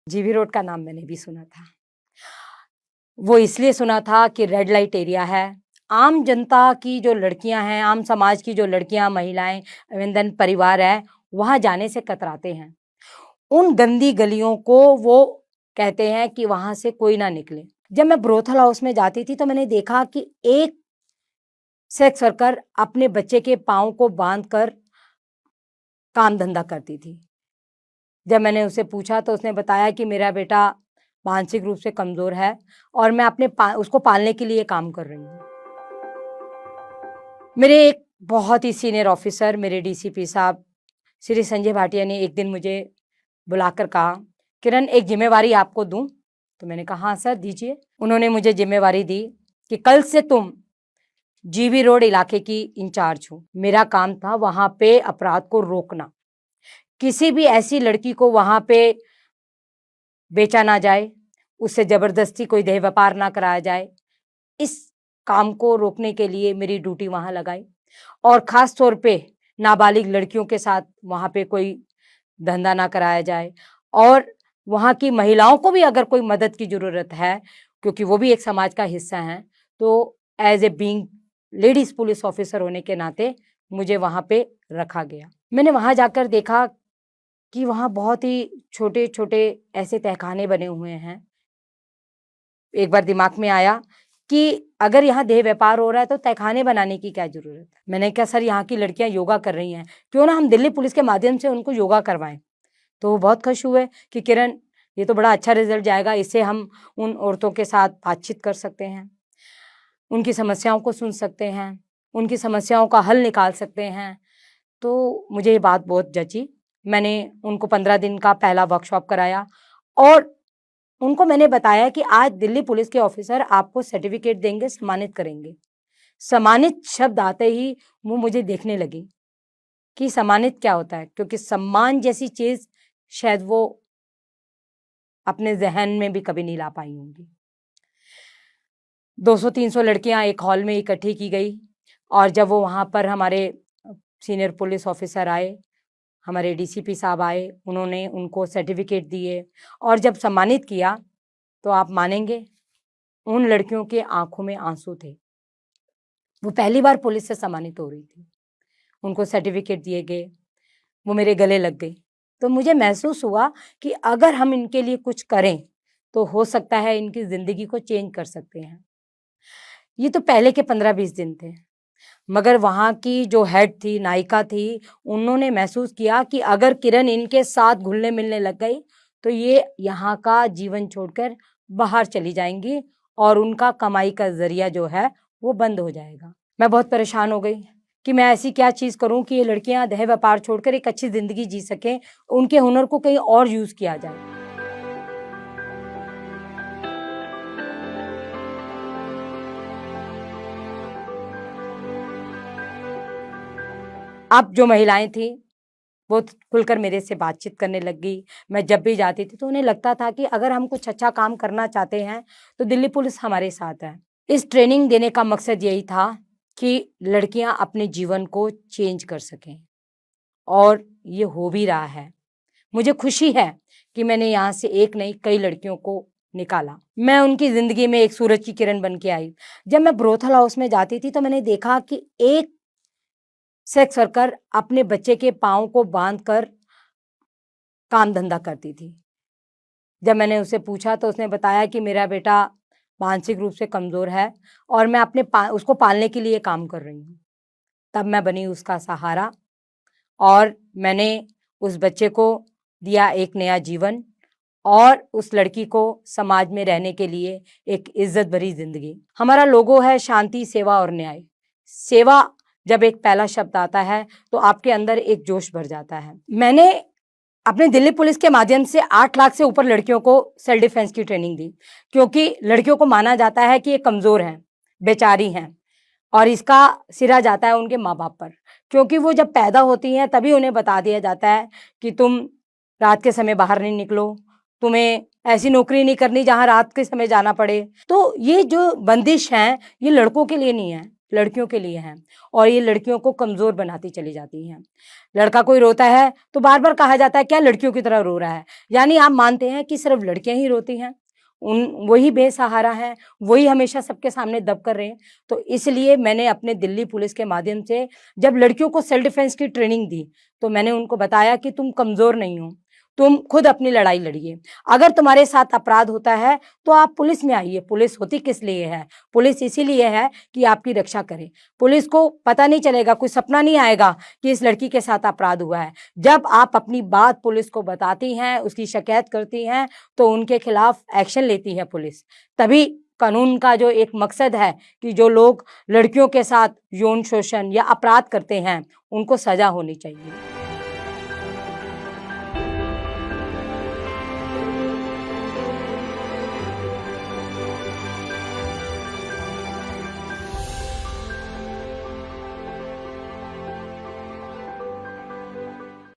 GB road का नाम मैंने भी सुना था। वो इसलिए सुना था कि रेड लाइट एरिया है। आम जनता की जो लड़कियां हैं, आम समाज की जो लड़कियां, महिलाएं, एवं परिवार है, वहां जाने से कतराते हैं। उन गंदी गलियों को वो कहते हैं कि वहां से कोई ना निकले। जब मैं ब्रोथल हाउस में जाती थी तो मैंने देखा कि एक सेक्स वर्कर अपने बच्चे के पाँव को बांधकर काम धंधा करती थी। जब मैंने उससे पूछा तो उसने बताया कि मेरा बेटा मानसिक रूप से कमजोर है और मैं उसको पालने के लिए काम कर रही हूँ। मेरे एक बहुत ही सीनियर ऑफिसर, मेरे डीसीपी साहब श्री संजय भाटिया ने एक दिन मुझे बुलाकर कहा, किरण एक जिम्मेवारी आपको दूं? तो मैंने कहा हाँ सर दीजिए। उन्होंने मुझे जिम्मेवारी दी कि कल से तुम जीबी रोड इलाके की इंचार्ज हो। मेरा काम था वहां पे अपराध को रोकना, किसी भी ऐसी लड़की को वहां पे बेचा ना जाए, उससे जबरदस्ती कोई देह व्यापार ना कराया जाए। इस काम को रोकने के लिए मेरी ड्यूटी वहां लगाई और खास तौर पे नाबालिग लड़कियों के साथ वहां पे कोई धंधा ना कराया जाए और वहां की महिलाओं को भी अगर कोई मदद की जरूरत है, क्योंकि वो भी एक समाज का हिस्सा हैं, तो as a being ladies police officer होने के नाते मुझे वहां पे रखा गया। मैंने वहां जाकर देखा कि वहाँ बहुत ही छोटे-छोटे ऐसे तहखाने बने हुए हैं। एक बार दिमाग में आया कि अगर यहाँ देह व्यापार हो रहा है तो तहखाने बनाने की क्या ज़रूरत है। मैंने कहा सर यहाँ की लड़कियाँ योगा कर रही हैं, क्यों ना हम दिल्ली पुलिस के माध्यम से उनको योगा करवाएं। तो वो बहुत खुश हुए कि किरण ये तो बड़ा अच्छा रिजल्ट जाएगा, इससे हम उन औरतों के साथ बातचीत कर सकते हैं, उनकी समस्याओं को सुन सकते हैं, उनकी समस्याओं का हल निकाल सकते हैं। तो मुझे ये बात बहुत जची। मैंने उनको 15 दिन का पहला वर्कशॉप कराया और उनको मैंने बताया कि आज दिल्ली पुलिस के ऑफिसर आपको सर्टिफिकेट देंगे, सम्मानित करेंगे। सम्मानित शब्द आते ही वो मुझे देखने लगी कि सम्मानित क्या होता है, क्योंकि सम्मान जैसी चीज शायद वो अपने जहन में भी कभी नहीं ला पाई होंगी। 200-300 लड़कियां एक हॉल में इकट्ठी की गई और जब वो वहां पर हमारे सीनियर पुलिस ऑफिसर आए, हमारे डीसीपी साहब आए, उन्होंने उनको सर्टिफिकेट दिए और जब सम्मानित किया तो आप मानेंगे उन लड़कियों के आंखों में आंसू थे। वो पहली बार पुलिस से सम्मानित हो रही थी। उनको सर्टिफिकेट दिए गए, वो मेरे गले लग गई। तो मुझे महसूस हुआ कि अगर हम इनके लिए कुछ करें तो हो सकता है इनकी जिंदगी को चेंज कर सकते हैं। ये तो पहले के 15-20 दिन थे, मगर वहाँ की जो हेड थी, नायिका थी, उन्होंने महसूस किया कि अगर किरण इनके साथ घुलने मिलने लग गई तो ये यहाँ का जीवन छोड़कर बाहर चली जाएंगी और उनका कमाई का जरिया जो है वो बंद हो जाएगा। मैं बहुत परेशान हो गई कि मैं ऐसी क्या चीज़ करूँ कि ये लड़कियाँ देह व्यापार छोड़कर एक अच्छी ज़िंदगी जी सकें, उनके हुनर को कहीं और यूज़ किया जाए। अब जो महिलाएं थी वो खुलकर मेरे से बातचीत करने लग गई। मैं जब भी जाती थी तो उन्हें लगता था कि अगर हम कुछ अच्छा काम करना चाहते हैं तो दिल्ली पुलिस हमारे साथ है। इस ट्रेनिंग देने का मकसद यही था कि लड़कियां अपने जीवन को चेंज कर सकें और ये हो भी रहा है। मुझे खुशी है कि मैंने यहाँ से एक नहीं कई लड़कियों को निकाला। मैं उनकी जिंदगी में एक सूरज की किरण बन के आई। जब मैं ब्रोथल हाउस में जाती थी तो मैंने देखा कि एक सेक्स वर्कर अपने बच्चे के पाँव को बांधकर काम धंधा करती थी। जब मैंने उससे पूछा तो उसने बताया कि मेरा बेटा मानसिक रूप से कमज़ोर है और मैं उसको पालने के लिए काम कर रही हूँ। तब मैं बनी उसका सहारा और मैंने उस बच्चे को दिया एक नया जीवन और उस लड़की को समाज में रहने के लिए एक इज्जत भरी जिंदगी। हमारा लोगो है शांति, सेवा और न्याय। सेवा जब एक पहला शब्द आता है तो आपके अंदर एक जोश भर जाता है। मैंने अपने दिल्ली पुलिस के माध्यम से 8 लाख से ऊपर लड़कियों को सेल्फ डिफेंस की ट्रेनिंग दी, क्योंकि लड़कियों को माना जाता है कि ये कमज़ोर हैं, बेचारी हैं और इसका सिरा जाता है उनके माँ बाप पर, क्योंकि वो जब पैदा होती हैं तभी उन्हें बता दिया जाता है कि तुम रात के समय बाहर नहीं निकलो, तुम्हें ऐसी नौकरी नहीं करनी जहाँ रात के समय जाना पड़े। तो ये जो बंदिश हैं ये लड़कों के लिए नहीं है, लड़कियों के लिए हैं और ये लड़कियों को कमज़ोर बनाती चली जाती हैं। लड़का कोई रोता है तो बार बार कहा जाता है क्या लड़कियों की तरह रो रहा है, यानी आप मानते हैं कि सिर्फ लड़कियां ही रोती हैं, उन वही बेसहारा हैं, वही हमेशा सबके सामने दब कर रहे हैं। तो इसलिए मैंने अपने दिल्ली पुलिस के माध्यम से जब लड़कियों को सेल्फ डिफेंस की ट्रेनिंग दी तो मैंने उनको बताया कि तुम कमज़ोर नहीं हो, तुम खुद अपनी लड़ाई लड़िए। अगर तुम्हारे साथ अपराध होता है तो आप पुलिस में आइए। पुलिस होती किस लिए है? पुलिस इसीलिए है कि आपकी रक्षा करे। पुलिस को पता नहीं चलेगा, कोई सपना नहीं आएगा कि इस लड़की के साथ अपराध हुआ है। जब आप अपनी बात पुलिस को बताती हैं, उसकी शिकायत करती हैं, तो उनके खिलाफ एक्शन लेती है पुलिस। तभी कानून का जो एक मकसद है कि जो लोग लड़कियों के साथ यौन शोषण या अपराध करते हैं उनको सजा होनी चाहिए।